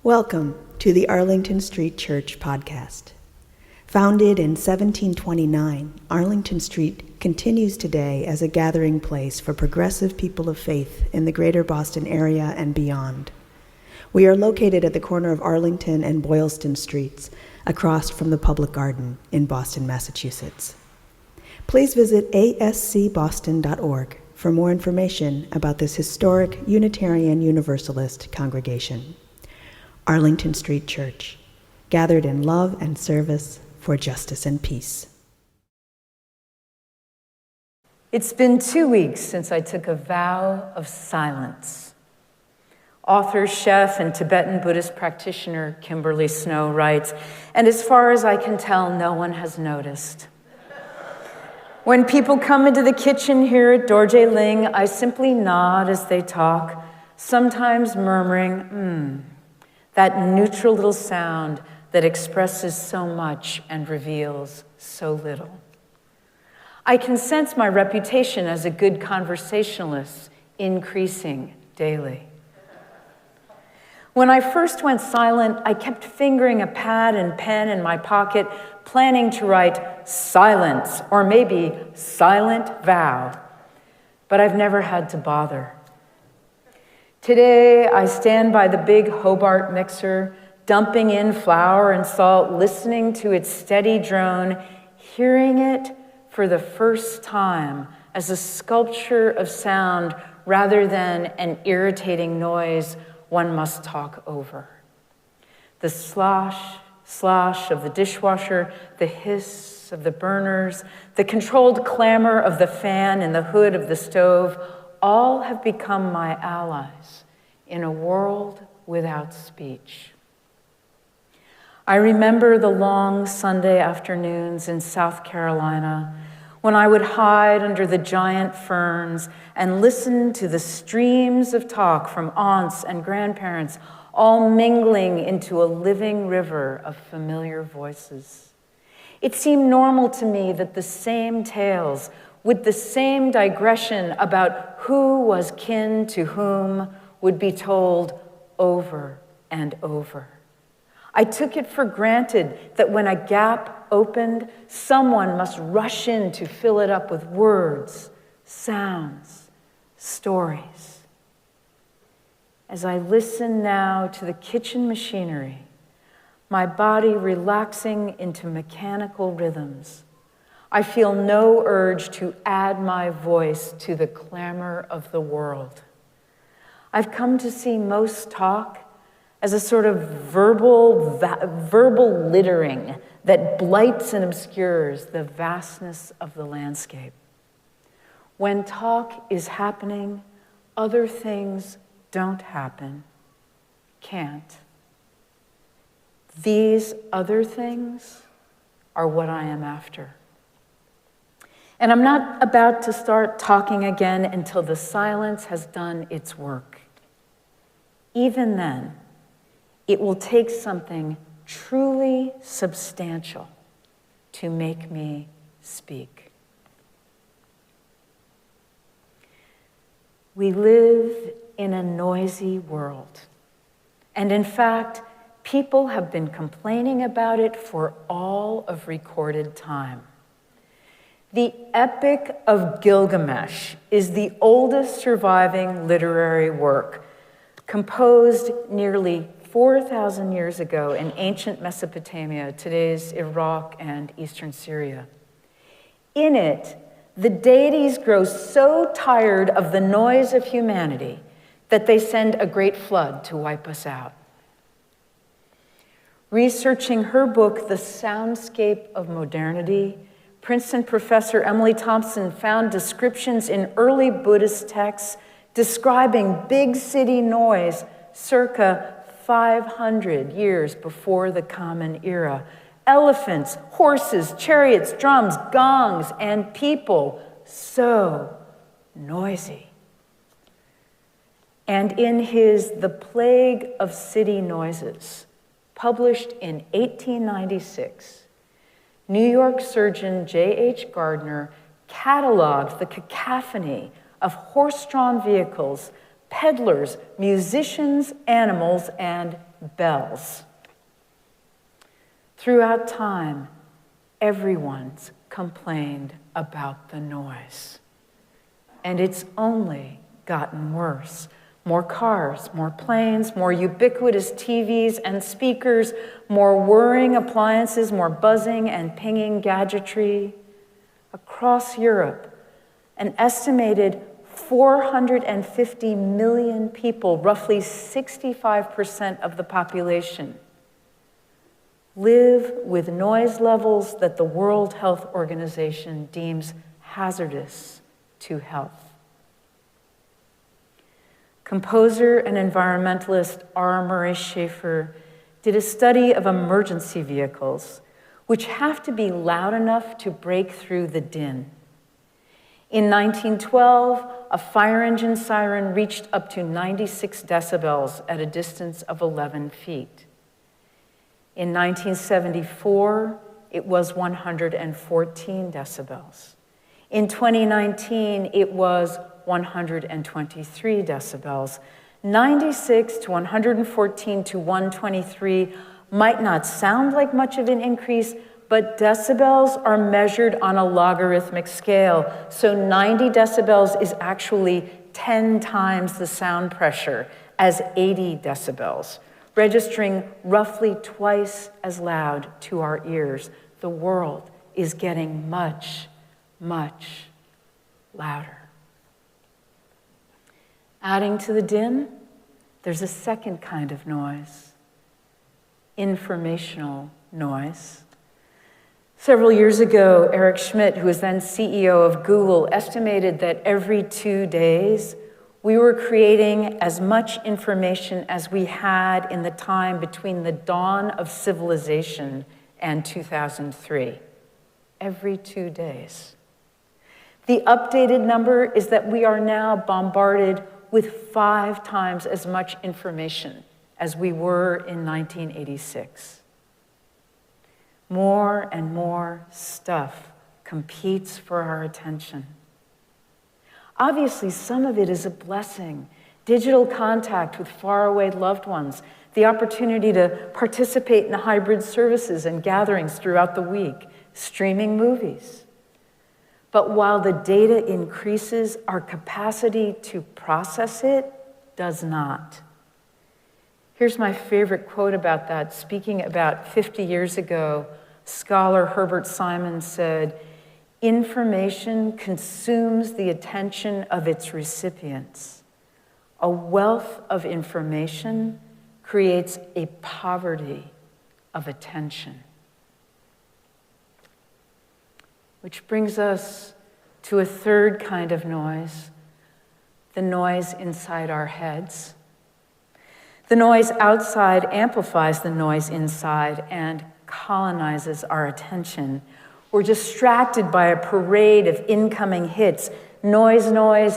Welcome to the Arlington Street Church podcast. Founded in 1729, Arlington Street continues today as a gathering place for progressive people of faith in the greater Boston area and beyond. We are located at the corner of Arlington and Boylston Streets, across from the Public Garden in Boston, Massachusetts. Please visit ascboston.org for more information about this historic Unitarian Universalist congregation. Arlington Street Church, gathered in love and service for justice and peace. It's been 2 weeks since I took a vow of silence. Author, chef, and Tibetan Buddhist practitioner Kimberly Snow writes, and as far as I can tell, no one has noticed. When people come into the kitchen here at Dorje Ling, I simply nod as they talk, sometimes murmuring, that neutral little sound that expresses so much and reveals so little. I can sense my reputation as a good conversationalist increasing daily. When I first went silent, I kept fingering a pad and pen in my pocket, planning to write silence or maybe silent vow, but I've never had to bother. Today, I stand by the big Hobart mixer, dumping in flour and salt, listening to its steady drone, hearing it for the first time as a sculpture of sound rather than an irritating noise one must talk over. The slosh of the dishwasher, the hiss of the burners, the controlled clamor of the fan in the hood of the stove, all have become my allies in a world without speech. I remember the long Sunday afternoons in South Carolina when I would hide under the giant ferns and listen to the streams of talk from aunts and grandparents, all mingling into a living river of familiar voices. It seemed normal to me that the same tales, with the same digression about who was kin to whom, would be told over and over. I took it for granted that when a gap opened, someone must rush in to fill it up with words, sounds, stories. As I listen now to the kitchen machinery, my body relaxing into mechanical rhythms, I feel no urge to add my voice to the clamor of the world. I've come to see most talk as a sort of verbal littering that blights and obscures the vastness of the landscape. When talk is happening, other things don't happen, can't. These other things are what I am after. And I'm not about to start talking again until the silence has done its work. Even then, it will take something truly substantial to make me speak. We live in a noisy world, and in fact, people have been complaining about it for all of recorded time. The Epic of Gilgamesh is the oldest surviving literary work, composed nearly 4,000 years ago in ancient Mesopotamia, today's Iraq and eastern Syria. In it, the deities grow so tired of the noise of humanity that they send a great flood to wipe us out. Researching her book, The Soundscape of Modernity, Princeton professor Emily Thompson found descriptions in early Buddhist texts describing big city noise circa 500 years before the Common Era. Elephants, horses, chariots, drums, gongs, and people so noisy. And in his The Plague of City Noises, published in 1896, New York surgeon J.H. Gardner cataloged the cacophony of horse-drawn vehicles, peddlers, musicians, animals, and bells. Throughout time, everyone's complained about the noise. And it's only gotten worse. More cars, more planes, more ubiquitous TVs and speakers, more whirring appliances, more buzzing and pinging gadgetry. Across Europe, an estimated 450 million people, roughly 65% of the population, live with noise levels that the World Health Organization deems hazardous to health. Composer and environmentalist R. Murray Schafer did a study of emergency vehicles, which have to be loud enough to break through the din. In 1912, a fire engine siren reached up to 96 decibels at a distance of 11 feet. In 1974, it was 114 decibels. In 2019, it was 123 decibels. 96 to 114 to 123 might not sound like much of an increase, but decibels are measured on a logarithmic scale. So 90 decibels is actually 10 times the sound pressure as 80 decibels, registering roughly twice as loud to our ears. The world is getting much, much louder. Adding to the din, there's a second kind of noise, informational noise. Several years ago, Eric Schmidt, who was then CEO of Google, estimated that every 2 days, we were creating as much information as we had in the time between the dawn of civilization and 2003. Every 2 days. The updated number is that we are now bombarded with 5 times as much information as we were in 1986. More and more stuff competes for our attention. Obviously, some of it is a blessing. Digital contact with faraway loved ones, the opportunity to participate in hybrid services and gatherings throughout the week, streaming movies. But while the data increases, our capacity to process it does not. Here's my favorite quote about that. Speaking about 50 years ago, scholar Herbert Simon said, "Information consumes the attention of its recipients. A wealth of information creates a poverty of attention." Which brings us to a third kind of noise, the noise inside our heads. The noise outside amplifies the noise inside and colonizes our attention. We're distracted by a parade of incoming hits, noise,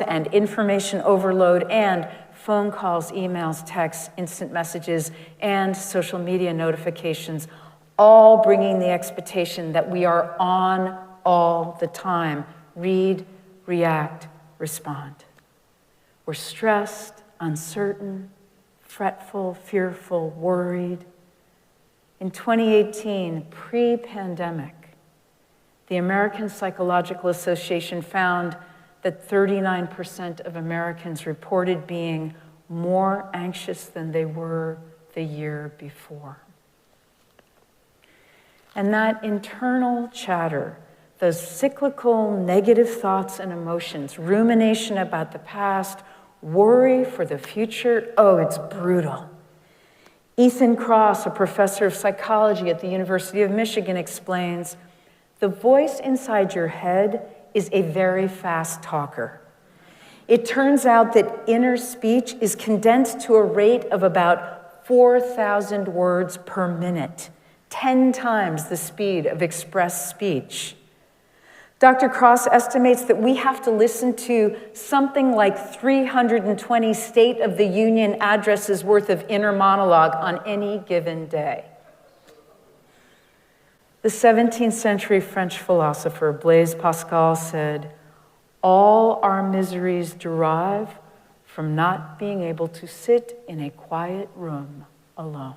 and information overload, and phone calls, emails, texts, instant messages, and social media notifications, all bringing the expectation that we are on all the time. Read, react, respond. We're stressed, uncertain, fretful, fearful, worried. In 2018, pre-pandemic, the American Psychological Association found that 39% of Americans reported being more anxious than they were the year before. And that internal chatter, those cyclical negative thoughts and emotions, rumination about the past, worry for the future, oh, it's brutal. Ethan Kross, a professor of psychology at the University of Michigan, explains, the voice inside your head is a very fast talker. It turns out that inner speech is condensed to a rate of about 4,000 words per minute, 10 times the speed of express speech. Dr. Kross estimates that we have to listen to something like 320 State of the Union addresses worth of inner monologue on any given day. The 17th century French philosopher Blaise Pascal said, "All our miseries derive from not being able to sit in a quiet room alone.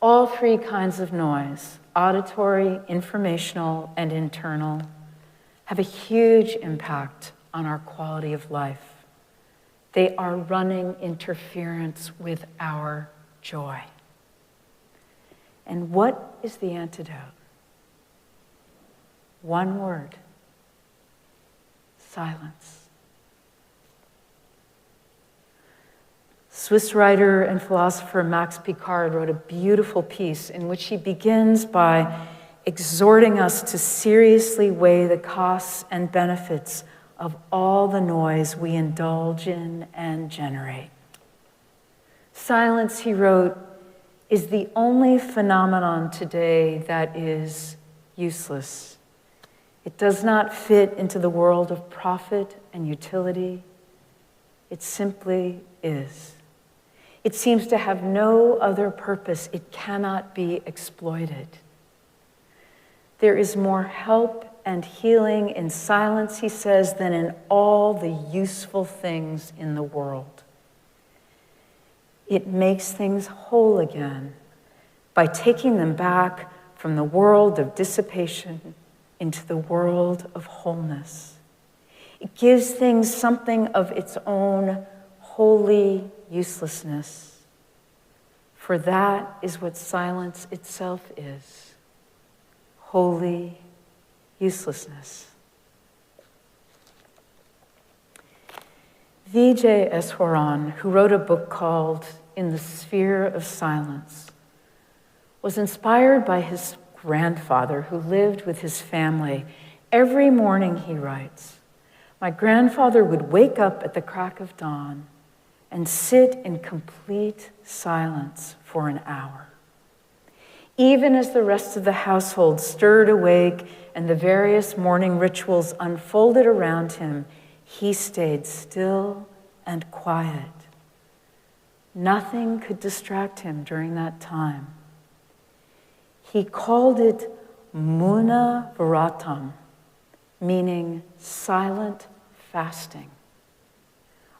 All three kinds of noise, auditory, informational, and internal, have a huge impact on our quality of life. They are running interference with our joy. And what is the antidote? One word: silence. Swiss writer and philosopher Max Picard wrote a beautiful piece in which he begins by exhorting us to seriously weigh the costs and benefits of all the noise we indulge in and generate. Silence, he wrote, is the only phenomenon today that is useless. It does not fit into the world of profit and utility. It simply is. It seems to have no other purpose. It cannot be exploited. There is more help and healing in silence, he says, than in all the useful things in the world. It makes things whole again by taking them back from the world of dissipation into the world of wholeness. It gives things something of its own holy uselessness, for that is what silence itself is: holy uselessness. Vijay Eswaran, who wrote a book called In the Sphere of Silence, was inspired by his grandfather who lived with his family. Every morning, he writes, my grandfather would wake up at the crack of dawn and sit in complete silence for an hour. Even as the rest of the household stirred awake and the various morning rituals unfolded around him, he stayed still and quiet. Nothing could distract him during that time. He called it Muna Vratam, meaning silent fasting,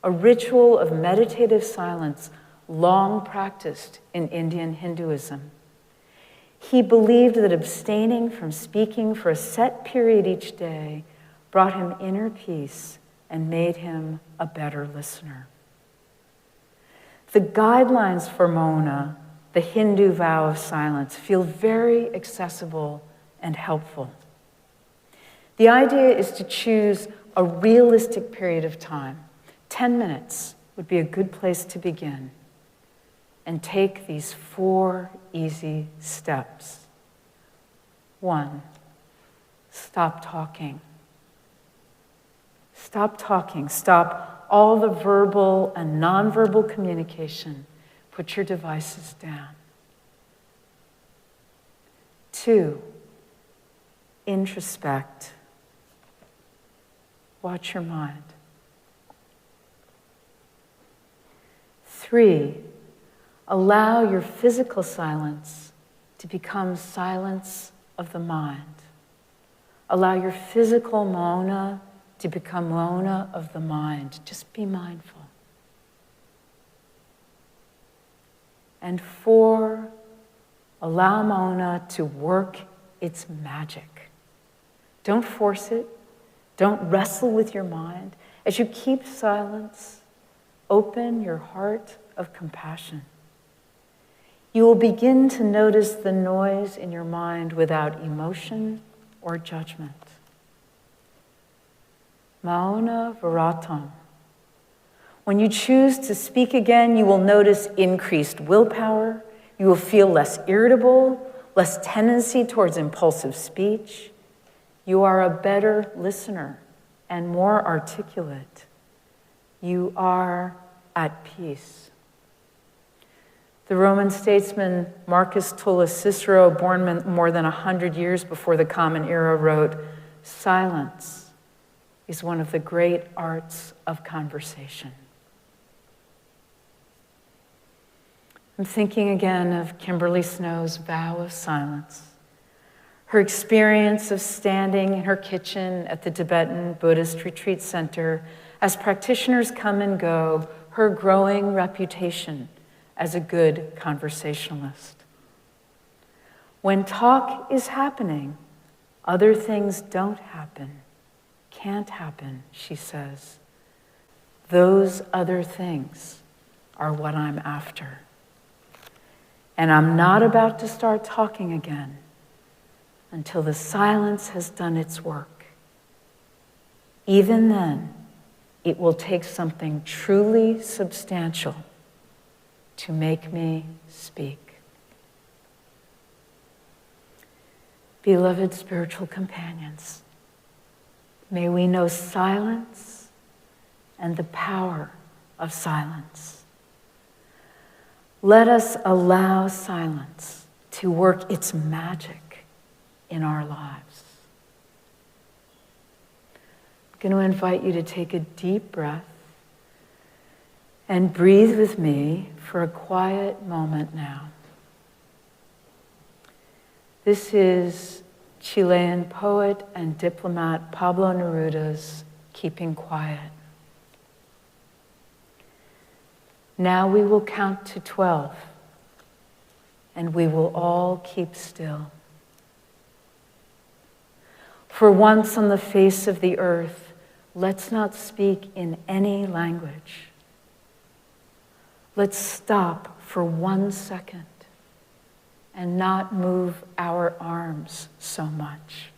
a ritual of meditative silence long practiced in Indian Hinduism. He believed that abstaining from speaking for a set period each day brought him inner peace and made him a better listener. The guidelines for Mauna, the Hindu vow of silence, feel very accessible and helpful. The idea is to choose a realistic period of time. 10 minutes would be a good place to begin. And take these 4 easy steps. 1, stop talking. Stop talking. Stop all the verbal and nonverbal communication. Put your devices down. 2, introspect. Watch your mind. 3, allow your physical silence to become silence of the mind. Allow your physical mauna to become mauna of the mind. Just be mindful. And 4, allow mauna to work its magic. Don't force it. Don't wrestle with your mind. As you keep silence, open your heart of compassion. You will begin to notice the noise in your mind without emotion or judgment. Mauna Vratam. When you choose to speak again, you will notice increased willpower. You will feel less irritable, less tendency towards impulsive speech. You are a better listener and more articulate. You are at peace. The Roman statesman Marcus Tullius Cicero, born more than 100 years before the Common Era, wrote, silence is one of the great arts of conversation. I'm thinking again of Kimberly Snow's vow of silence. Her experience of standing in her kitchen at the Tibetan Buddhist Retreat Center as practitioners come and go, her growing reputation as a good conversationalist. When talk is happening, other things don't happen, can't happen, she says. Those other things are what I'm after. And I'm not about to start talking again until the silence has done its work. Even then, it will take something truly substantial to make me speak. Beloved spiritual companions, may we know silence and the power of silence. Let us allow silence to work its magic in our lives. I'm going to invite you to take a deep breath and breathe with me for a quiet moment now. This is Chilean poet and diplomat Pablo Neruda's Keeping Quiet. Now we will count to 12, and we will all keep still. For once on the face of the earth, let's not speak in any language. Let's stop for 1 second and not move our arms so much.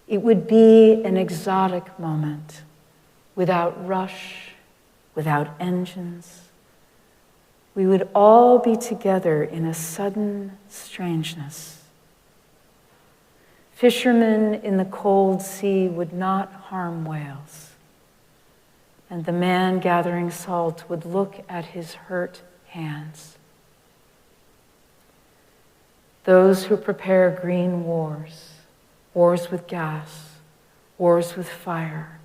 It would be an exotic moment, without rush, without engines. We would all be together in a sudden strangeness. Fishermen in the cold sea would not harm whales, and the man gathering salt would look at his hurt hands. Those who prepare green wars, wars with gas, wars with fire,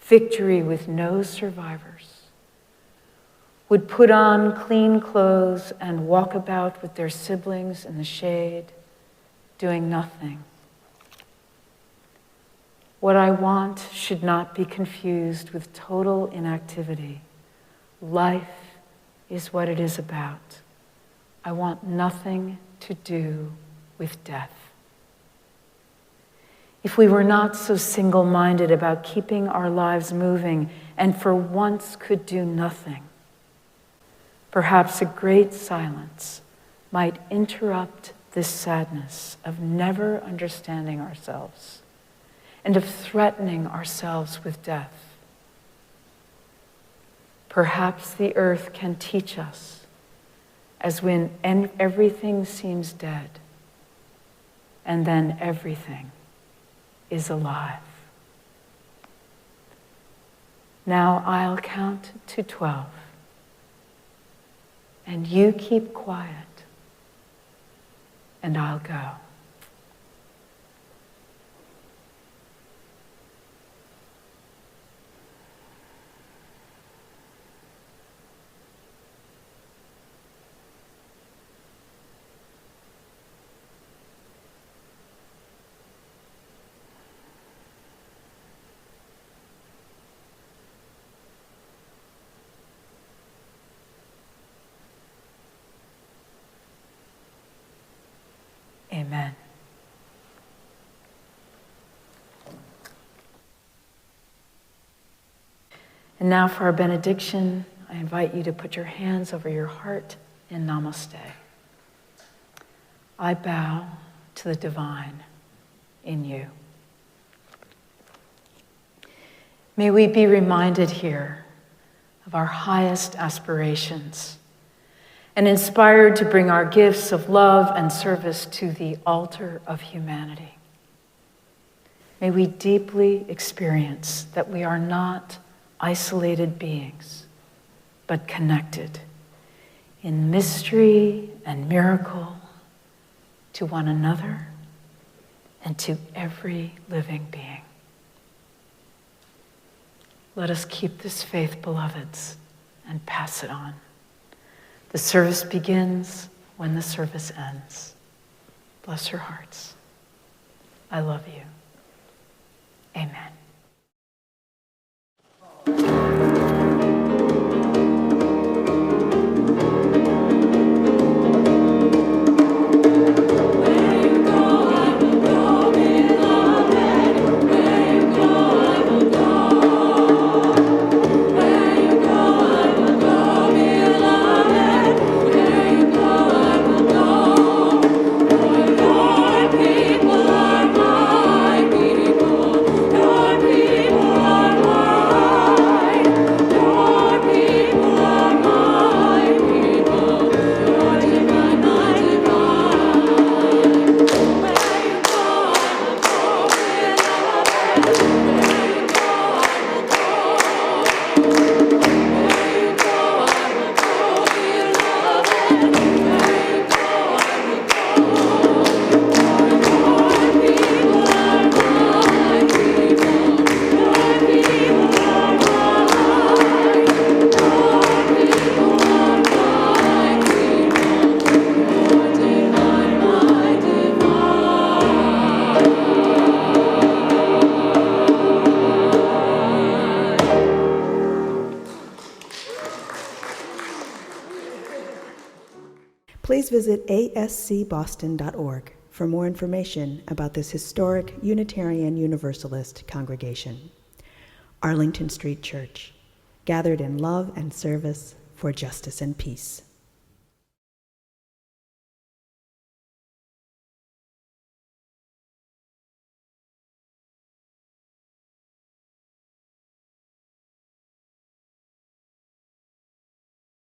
victory with no survivors, would put on clean clothes and walk about with their siblings in the shade, doing nothing. What I want should not be confused with total inactivity. Life is what it is about. I want nothing to do with death. If we were not so single-minded about keeping our lives moving and for once could do nothing, perhaps a great silence might interrupt this sadness of never understanding ourselves and of threatening ourselves with death. Perhaps the earth can teach us, as when everything seems dead, and then everything is alive. Now I'll count to 12, and you keep quiet, and I'll go. Amen. And now for our benediction, I invite you to put your hands over your heart in Namaste. I bow to the divine in you. May we be reminded here of our highest aspirations and inspired to bring our gifts of love and service to the altar of humanity. May we deeply experience that we are not isolated beings, but connected in mystery and miracle to one another and to every living being. Let us keep this faith, beloveds, and pass it on. The service begins when the service ends. Bless her hearts. I love you. Amen. Please visit ascboston.org for more information about this historic Unitarian Universalist congregation. Arlington Street Church, gathered in love and service for justice and peace.